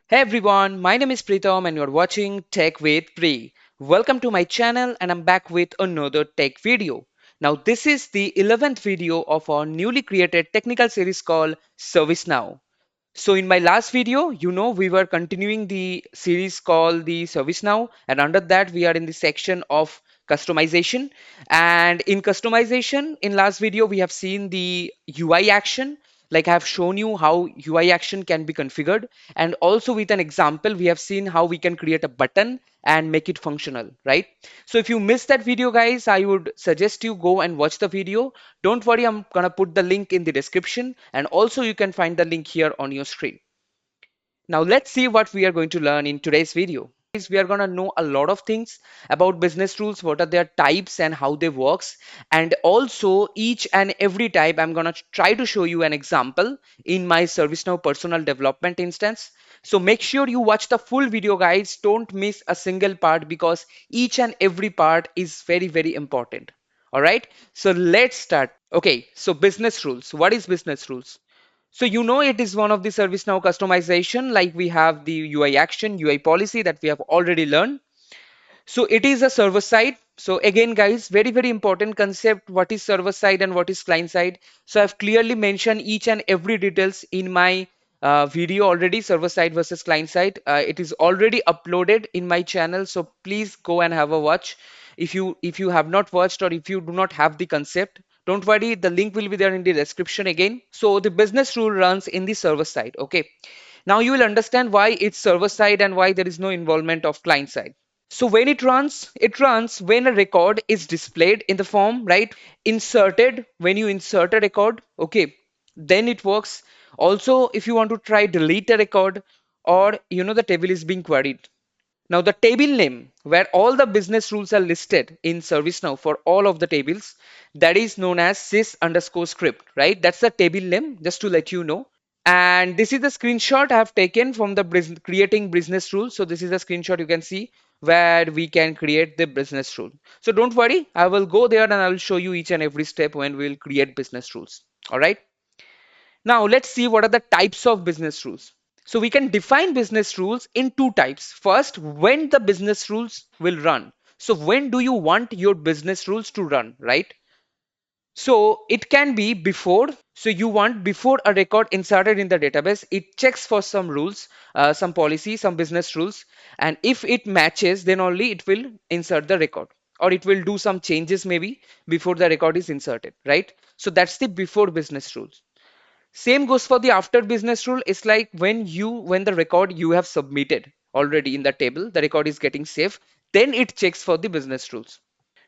Hey everyone, my name is Pritam and you're watching Tech with Pri. Welcome to my channel and I'm back with another tech video. Now this is the 11th video of our newly created technical series called Servicenow. So in my last video, we were continuing the series called the Servicenow, and under that we are in the section of customization. And in customization, in last video we have seen the UI action. Like I have shown you how UI action can be configured, and also with an example we have seen how we can create a button and make it functional, right? So if you missed that video, guys, I would suggest you go and watch the video. Don't worry, I'm gonna put the link in the description, and also you can find the link here on your screen. Now let's see what we are going to learn in today's video. We are going to know a lot of things about business rules, what are their types and how they works, and also each and every type I'm going to try to show you an example in my ServiceNow personal development instance. So make sure you watch the full video, guys. Don't miss a single part because each and every part is very important. All right, so let's start. Okay, so business rules. What is business rules? So it is one of the ServiceNow customization, like we have the UI action, UI policy that we have already learned. So it is a server side. So again, guys, very important concept. What is server side and what is client side? So I've clearly mentioned each and every details in my video already, server side versus client side. It is already uploaded in my channel. So please go and have a watch. If you have not watched or if you do not have the concept, don't worry, the link will be there in the description again. So the business rule runs in the server side. Okay. Now you will understand why it's server side and why there is no involvement of client side. So when it runs when a record is displayed in the form, right? Inserted, when you insert a record, okay, then it works. Also, if you want to try delete a record or the table is being queried. Now the table name where all the business rules are listed in ServiceNow for all of the tables, that is known as sys underscore script, right? That's the table name, just to let you know. And this is the screenshot I have taken from the creating business rule. So this is a screenshot you can see where we can create the business rule. So don't worry, I will go there and I will show you each and every step when we will create business rules. All right. Now let's see what are the types of business rules. So we can define business rules in two types. First, when the business rules will run. So when do you want your business rules to run, right? So it can be before. So you want before a record inserted in the database, it checks for some rules, some policy, some business rules. And if it matches, then only it will insert the record or it will do some changes maybe before the record is inserted, right? So that's the before business rules. Same goes for the after business rule. It's like when the record you have submitted already in the table, the record is getting saved, then it checks for the business rules.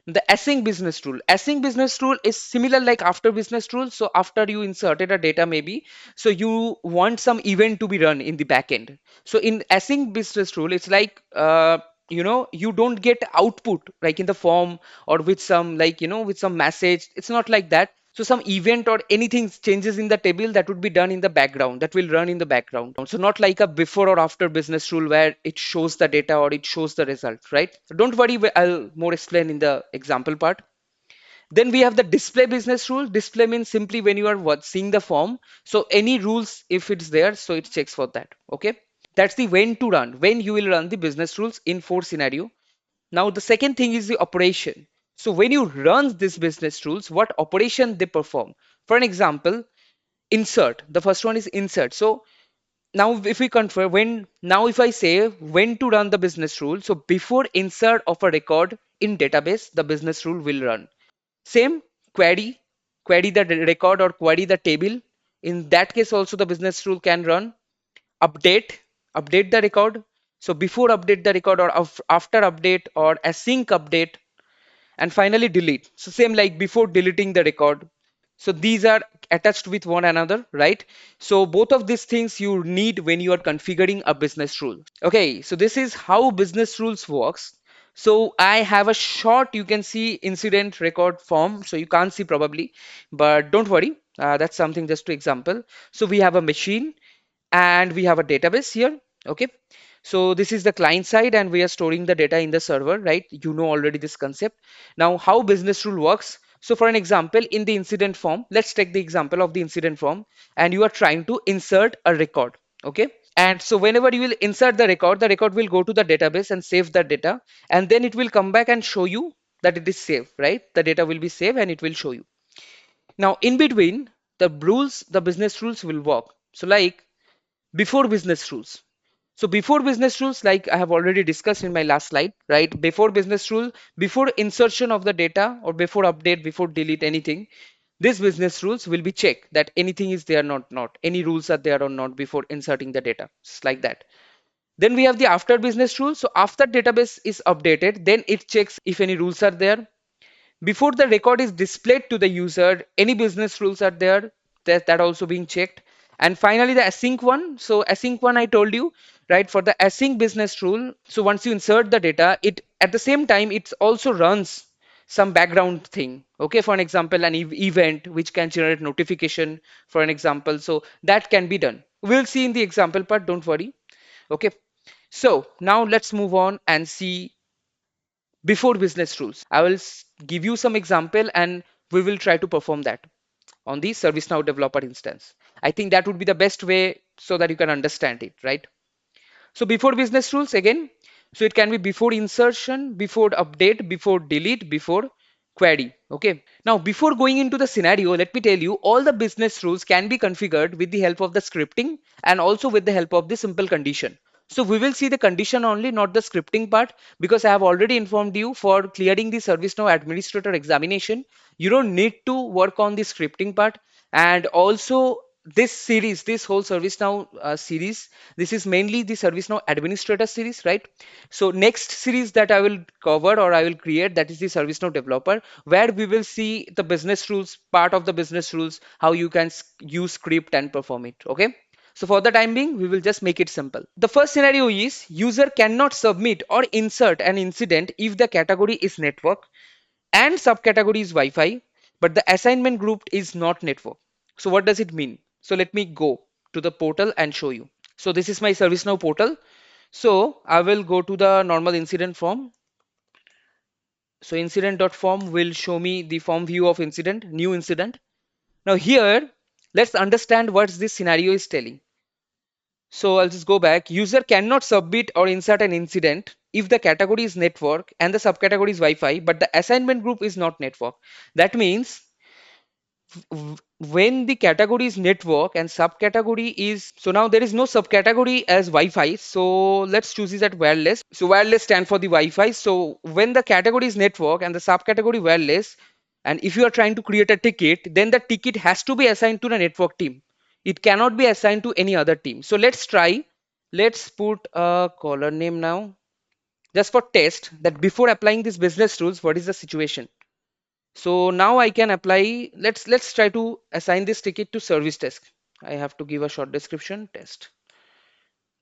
The async business rule. Async business rule is similar like after business rule. So after you inserted a data maybe, so you want some event to be run in the backend. So in async business rule, it's like you don't get output like in the form or with some like with some message. It's not like that. So some event or anything changes in the table that would be done in the background, that will run in the background. So not like a before or after business rule where it shows the data or it shows the result, right? So don't worry, I'll more explain in the example part. Then we have the display business rule. Display means simply when you are seeing the form. So any rules, if it's there, so it checks for that. Okay. That's the when to run, when you will run the business rules in for scenario. Now the second thing is the operation. So when you run these business rules, what operation they perform? For an example, insert. The first one is insert. So now if we confer when now if I say when to run the business rule, so before insert of a record in database, the business rule will run. Same query the record or query the table. In that case also the business rule can run. Update, update the record. So before update the record or after update or async update. And finally delete. So same like before deleting the record. So these are attached with one another, right? So both of these things you need when you are configuring a business rule. Okay, so this is how business rules works. So I have a short, you can see incident record form. So you can't see probably, but don't worry. That's something just to example. So we have a machine and we have a database here. Okay. So this is the client side and we are storing the data in the server, right? You know already this concept. Now how business rule works. So for an example, in the incident form, let's take the example of the incident form and you are trying to insert a record. Okay. And so whenever you will insert the record will go to the database and save the data, and then it will come back and show you that it is saved, right? The data will be saved and it will show you. Now in between, the business rules will work. So like before business rules. So before business rules, like I have already discussed in my last slide, right? Before business rule, before insertion of the data or before update, before delete anything, these business rules will be checked that anything is there, not any rules are there or not before inserting the data. It's like that. Then we have the after business rules. So after database is updated, then it checks if any rules are there. Before the record is displayed to the user, any business rules are there, that also being checked. And finally the async one. So async one I told you, right? For the async business rule, so once you insert the data, it at the same time it also runs some background thing. Okay, for an example, an event which can generate notification, for an example. So that can be done. We'll see in the example part, don't worry. Okay, so now let's move on and see before business rules. I will give you some example and we will try to perform that on the ServiceNow developer instance. I think that would be the best way so that you can understand it, right? So before business rules again, so it can be before insertion, before update, before delete, before query. Okay. Now before going into the scenario, let me tell you all the business rules can be configured with the help of the scripting and also with the help of the simple condition. So we will see the condition only, not the scripting part, because I have already informed you for clearing the ServiceNow administrator examination. You don't need to work on the scripting part. And also this series, this whole ServiceNow series, this is mainly the ServiceNow administrator series, right? So next series that I will cover or I will create, that is the ServiceNow developer, where we will see the business rules, part of the business rules, how you can use script and perform it. Okay. So for the time being, we will just make it simple. The first scenario is user cannot submit or insert an incident if the category is network and subcategory is Wi-Fi, but the assignment group is not network. So what does it mean? So let me go to the portal and show you. So this is my ServiceNow portal. So I will go to the normal incident form. So incident.form will show me the form view of incident, new incident. Now here, let's understand what this scenario is telling. So I'll just go back. User cannot submit or insert an incident if the category is network and the subcategory is Wi-Fi, but the assignment group is not network. That means when the category is network and subcategory is, so now there is no subcategory as Wi-Fi, so let's choose it at wireless. So wireless stand for the Wi-Fi. So when the category is network and the subcategory wireless, and if you are trying to create a ticket, then the ticket has to be assigned to the network team. It cannot be assigned to any other team. So let's try. Let's put a caller name now, just for test that before applying these business rules, what is the situation. So now I can apply, let's try to assign this ticket to service desk. I have to give a short description test.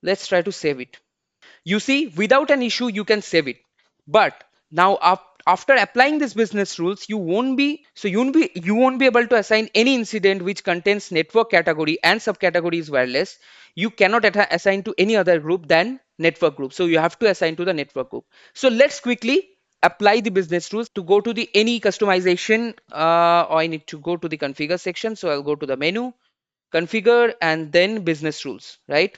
Let's try to save it. You see, without an issue, you can save it. But now after applying these business rules, you won't be able to assign any incident which contains network category and subcategory is wireless. You cannot assign to any other group than network group. So you have to assign to the network group. So let's quickly apply the business rules. To go to the any customization, or I need to go to the configure section. So I'll go to the menu, configure, and then business rules, right?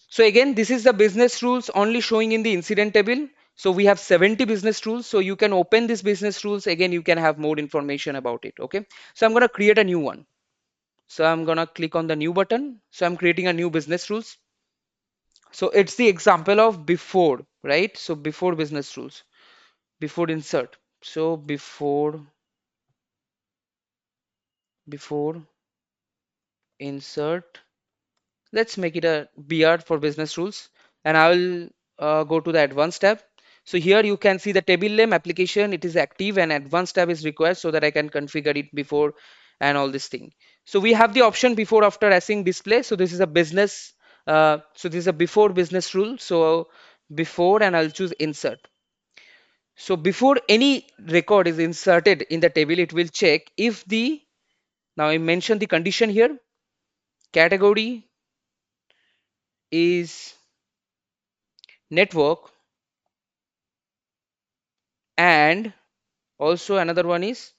So again, this is the business rules only showing in the incident table. So we have 70 business rules. So you can open this business rules. Again, you can have more information about it. Okay. So I'm going to create a new one. So I'm going to click on the new button. So I'm creating a new business rules. So it's the example of before, right? So before business rules, before insert. So before insert, let's make it a BR for business rules, and I will go to the advanced tab. So here you can see the table name application, it is active, and advanced tab is required so that I can configure it before and all this thing. So we have the option before after async display. So this is a business, so this is a before business rule. So before, and I'll choose insert. So before any record is inserted in the table, it will check if the, now I mentioned the condition here, category is network, and also another one is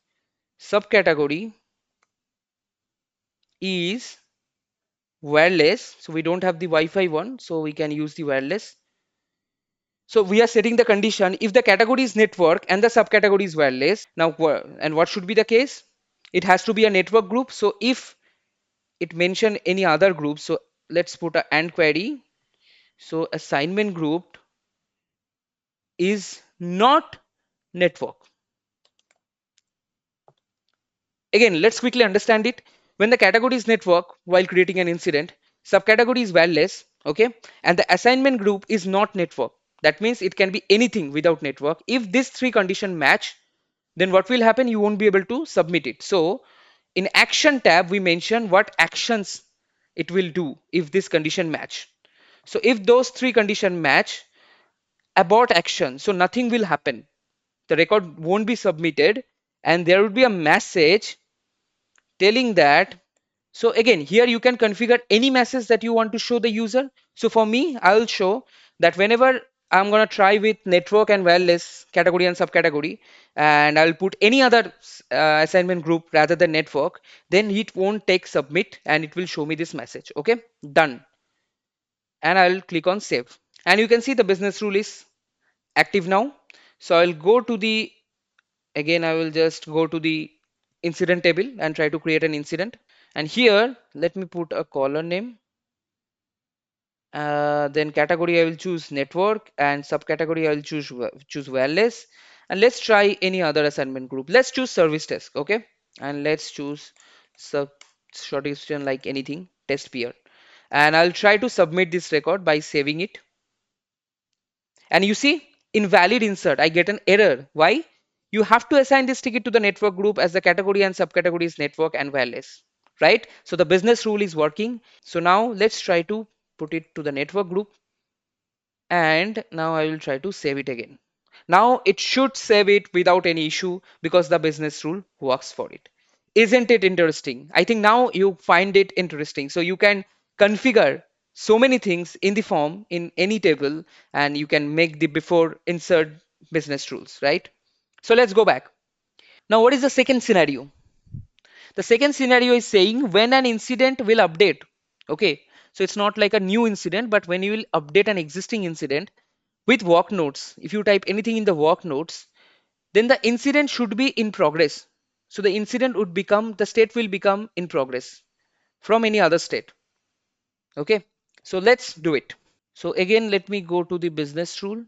subcategory is wireless. So we don't have the Wi-Fi one, so we can use the wireless. So we are setting the condition if the category is network and the subcategory is wireless. Now, and what should be the case? It has to be a network group. So if it mention any other group, so let's put a AND query. So assignment group is not network. Again, let's quickly understand it. When the category is network while creating an incident, subcategory is wireless, okay, and the assignment group is not network. That means it can be anything without network. If these three conditions match, then what will happen? You won't be able to submit it. So in action tab, we mention what actions it will do if this condition match. So if those three conditions match, abort action. So nothing will happen. The record won't be submitted, and there will be a message telling that. So again, here you can configure any message that you want to show the user. So for me, I'll show that whenever I'm going to try with network and wireless category and subcategory, and I'll put any other assignment group rather than network, then it won't take submit and it will show me this message. Okay, done. And I'll click on save. And you can see the business rule is active now. So I'll go to the, again, I will just go to the incident table and try to create an incident. And here, let me put a caller name. Then category I will choose network and subcategory I will choose wireless. And let's try any other assignment group. Let's choose service desk, okay? And let's choose sub short extension like anything test peer. And I'll try to submit this record by saving it. And you see, invalid insert, I get an error. Why? You have to assign this ticket to the network group as the category and subcategory is network and wireless, right? So the business rule is working. So now let's try to put it to the network group. And now I will try to save it again. Now it should save it without any issue because the business rule works for it. Isn't it interesting? I think now you find it interesting. So you can configure so many things in the form in any table and you can make the before insert business rules, right? So let's go back. Now, what is the second scenario? The second scenario is saying when an incident will update. Okay. So it's not like a new incident, but when you will update an existing incident, with work notes, if you type anything in the work notes, then the incident should be in progress. So the incident would become, the state will become in progress from any other state. Okay. So let's do it. So again, let me go to the business rule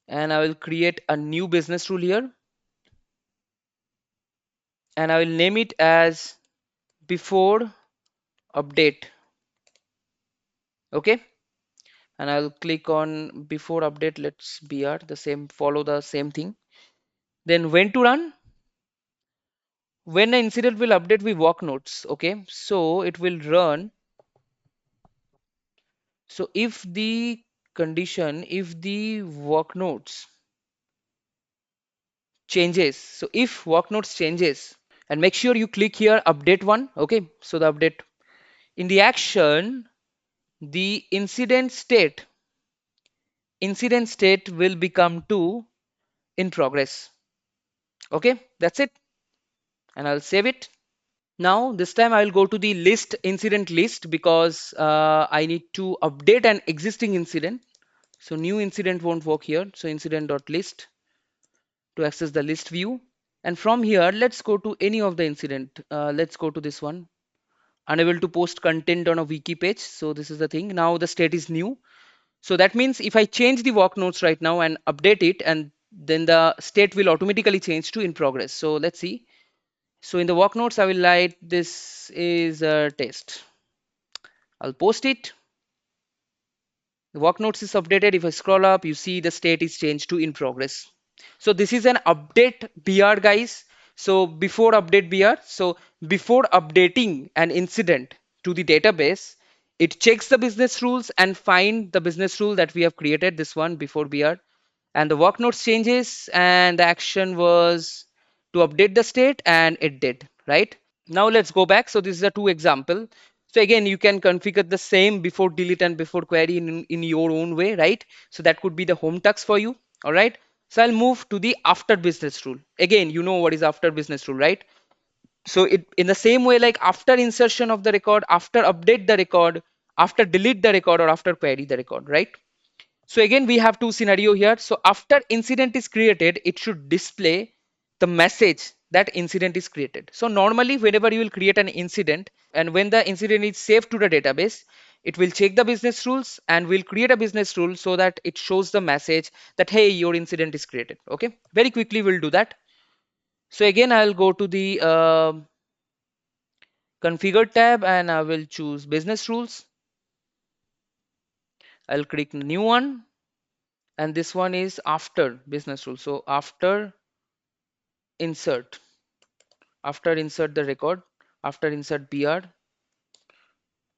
and I will create a new business rule here and I will name it as before update. Okay. And I'll click on before update. Let's BR the same, follow the same thing. Then when to run? When an incident will update with work notes. Okay, so it will run. So if the condition, if the work notes changes, so if work notes changes, and make sure you click here update one. Okay, so the update in the action, the incident state will become to in progress. Okay, that's it, and I'll save it. Now, this time I will go to the list incident list because I need to update an existing incident. So new incident won't work here. So incident.list to access the list view. And from here, let's go to any of the incident. Let's go to this one. Unable to post content on a wiki page. So this is the thing. Now the state is new. So that means if I change the work notes right now and update it, and then the state will automatically change to in progress. So let's see. So in the work notes, I will write this is a test. I'll post it. The work notes is updated. If I scroll up, you see the state is changed to in progress. So this is an update BR, guys. So before update BR, so before updating an incident to the database, it checks the business rules and find the business rule that we have created, this one before BR. And the work notes changes and the action was to update the state and it did, right? Now let's go back. So this is a two example. So again, you can configure the same before delete and before query in your own way, right? So that could be the home tux for you. All right. So I'll move to the after business rule. Again, you know what is after business rule, right? So it in the same way, like after insertion of the record, after update the record, after delete the record, or after query the record, right? So again, we have two scenario here. So after incident is created, it should display the message that incident is created. So normally, whenever you will create an incident, and when the incident is saved to the database, it will check the business rules and will create a business rule so that it shows the message that, hey, your incident is created. Okay, very quickly we'll do that. So again, I'll go to the configure tab and I will choose business rules. I'll click new one, and this one is after business rule. So insert after insert the record, after insert br,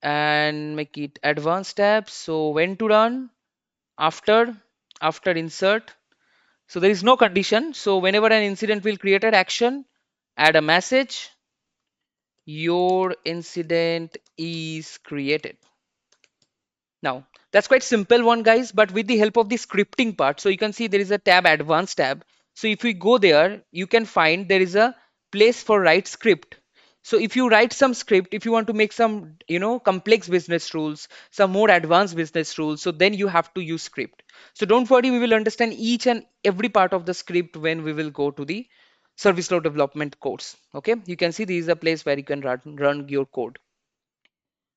and make it advanced tab. So when to run, after insert. So there is no condition. So whenever an incident will create an action, add a message, your incident is created. Now, that's quite simple one, guys, but with the help of the scripting part, so you can see there is a tab, advanced tab. So if we go there, you can find there is a place for write script. So if you write some script, if you want to make some, complex business rules, some more advanced business rules, so then you have to use script. So don't worry, we will understand each and every part of the script when we will go to the ServiceNow development course. Okay, you can see this is a place where you can run your code.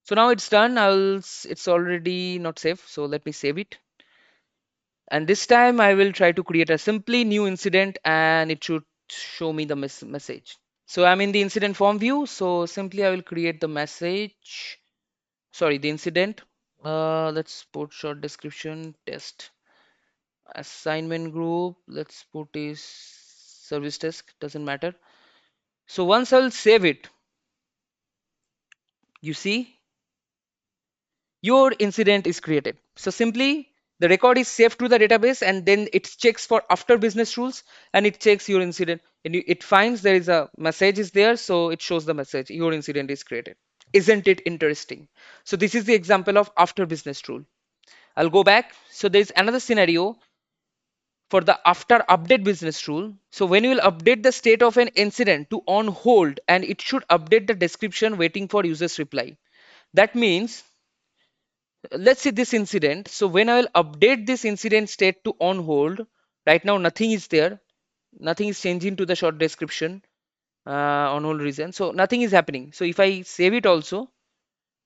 So now it's done. It's already not safe. So let me save it. And this time I will try to create a simply new incident and it should show me the message. So I'm in the incident form view. So simply I will create the message. Sorry, the incident. Let's put short description test assignment group. Let's put is service desk. Doesn't matter. So once I'll save it, you see your incident is created. So simply the record is saved to the database and then it checks for after business rules and it checks your incident and it finds there is a message is there. So it shows the message your incident is created. Isn't it interesting? So this is the example of after business rule. I'll go back. So there's another scenario for the after update business rule. So when you will update the state of an incident to on hold and it should update the description waiting for user's reply. That means let's see this incident. So when I will update this incident state to on hold, right now nothing is there. Nothing is changing to the short description on hold reason. So nothing is happening. So if I save it also,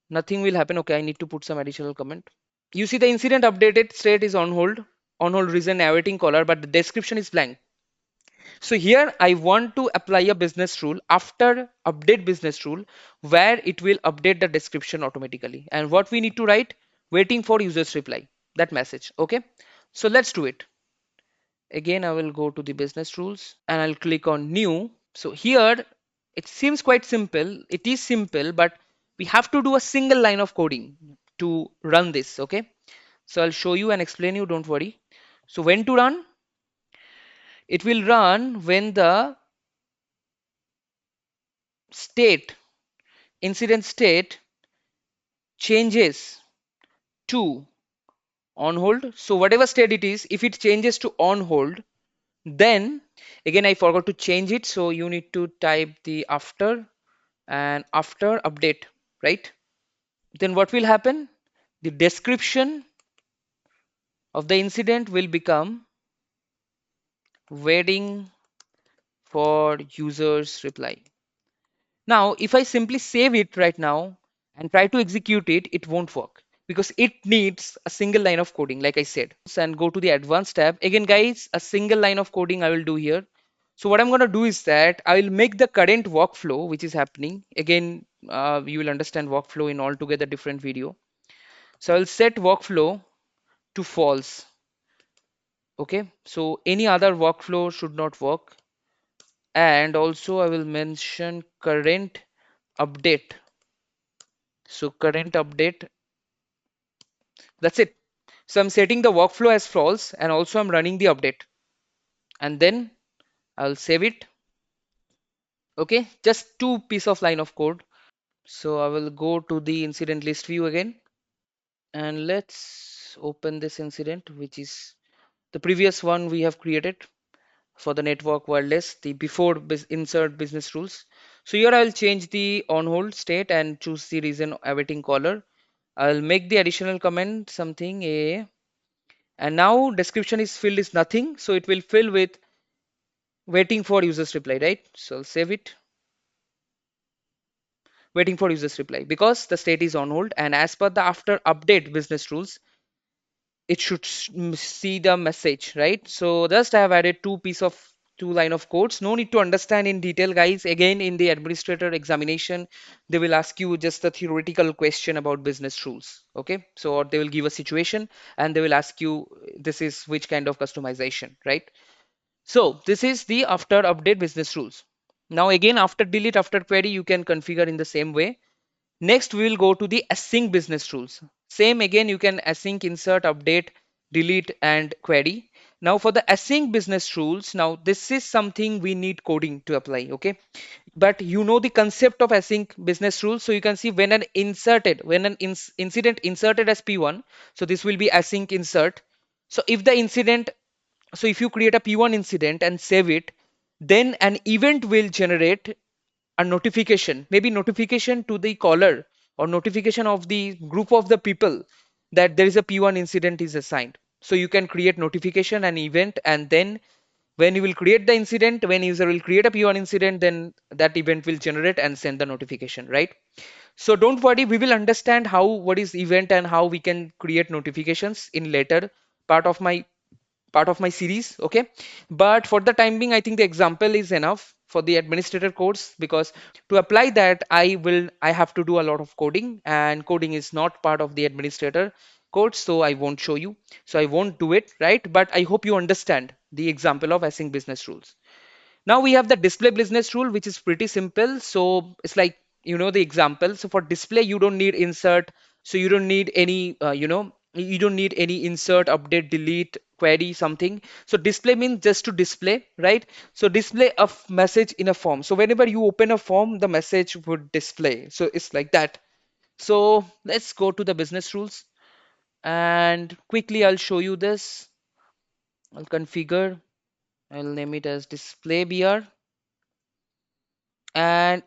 nothing will happen. Okay, I need to put some additional comment. You see the incident updated state is on hold reason awaiting caller, but the description is blank. So here I want to apply a business rule after update business rule where it will update the description automatically. And what we need to write, waiting for user's reply, that message. Okay. So let's do it. Again, I will go to the business rules and I'll click on new. So here it seems quite simple. It is simple, but we have to do a single line of coding to run this. Okay. So I'll show you and explain you. Don't worry. So when to run? It will run when the state incident state changes to on hold. So whatever state it is, if it changes to on hold, then again I forgot to change it. So you need to type the after and after update, right? Then what will happen? The description of the incident will become waiting for user's reply. Now, if I simply save it right now and try to execute it, it won't work because it needs a single line of coding, like I said. And go to the advanced tab. Again, guys, a single line of coding I will do here. So what I'm going to do is that I will make the current workflow, which is happening. Again, you will understand workflow in altogether different video. So I'll set workflow to false. Okay, so any other workflow should not work. And also I will mention current update. So current update, that's it. So I'm setting the workflow as false and also I'm running the update and then I'll save it. Okay, just two piece of line of code. So I will go to the incident list view again and let's open this incident, which is the previous one we have created. for the network wireless, the before insert business rules. So here I'll change the on hold state and choose the reason awaiting caller. I'll make the additional comment something a, and now description is filled is nothing, so it will fill with waiting for users reply, right? So I'll save it, waiting for users reply, because the state is on hold, and as per the after update business rules, it should see the message, right? So just I have added two line of codes. No need to understand in detail, guys. Again, in the administrator examination, they will ask you just a theoretical question about business rules. Okay, so or they will give a situation and they will ask you this is which kind of customization, right? So this is the after update business rules. Now again, after delete, after query, you can configure in the same way. Next, we will go to the async business rules. Same again, you can async, insert, update, delete, and query. Now for the async business rules, now this is something we need coding to apply, okay? But you know the concept of async business rules. So you can see when an incident inserted as P1, so this will be async insert. So if the incident, so if you create a P1 incident and save it, then an event will generate a notification, maybe notification to the caller or notification of the group of the people that there is a P1 incident is assigned. So you can create notification and event, and then when you will create the incident, when user will create a P1 incident, then that event will generate and send the notification, right? So don't worry, we will understand how what is event and how we can create notifications in later part of my series, okay? But for the time being, I think the example is enough for the administrator course, because to apply that I have to do a lot of coding, and coding is not part of the administrator course, so I won't show you, so I won't do it, right? But I hope you understand the example of async business rules. Now we have the display business rule, which is pretty simple. So it's like, you know, the example. So for display, you don't need insert. So you don't need any, you don't need any insert, update, delete, query, something. So display means just to display, right? So display a message in a form. So whenever you open a form, the message would display. So it's like that. So let's go to the business rules, and quickly I'll show you this. I'll configure. I'll name it as display BR, and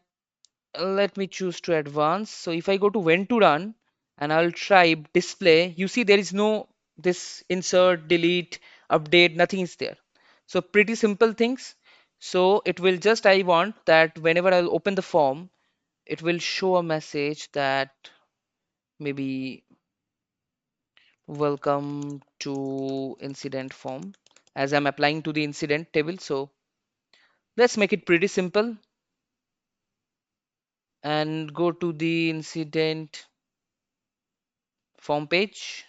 let me choose to advance. So if I go to when to run and I'll try display, you see there is no this insert, delete, update, nothing is there. So pretty simple things. So it will just, I want that whenever I'll open the form, it will show a message that maybe welcome to incident form, as I'm applying to the incident table. So let's make it pretty simple and go to the incident form page.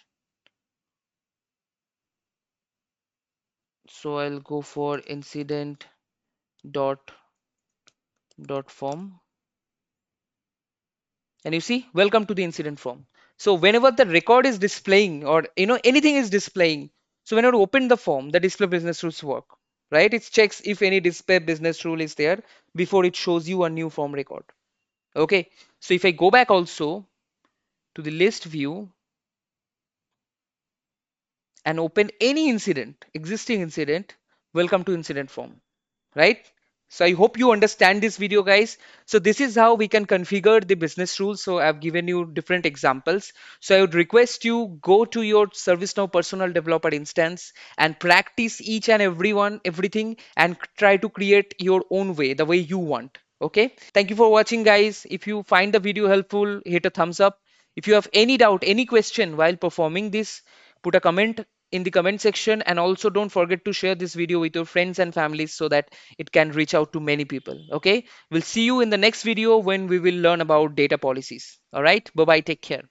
So I'll go for incident dot form, and you see welcome to the incident form. So whenever the record is displaying, or anything is displaying, so whenever you open the form, the display business rules work, right? It checks if any display business rule is there before it shows you a new form record. Okay, so if I go back also to the list view and open any incident, existing incident, welcome to incident form, right? So I hope you understand this video, guys. So this is how we can configure the business rules. So I've given you different examples. So I would request you go to your ServiceNow personal developer instance and practice each and everything, and try to create your own way, the way you want. Okay. Thank you for watching, guys. If you find the video helpful, hit a thumbs up. If you have any doubt, any question while performing this, put a comment in the comment section, and also don't forget to share this video with your friends and families so that it can reach out to many people. Okay, we'll see you in the next video when we will learn about data policies. All right, bye bye, take care.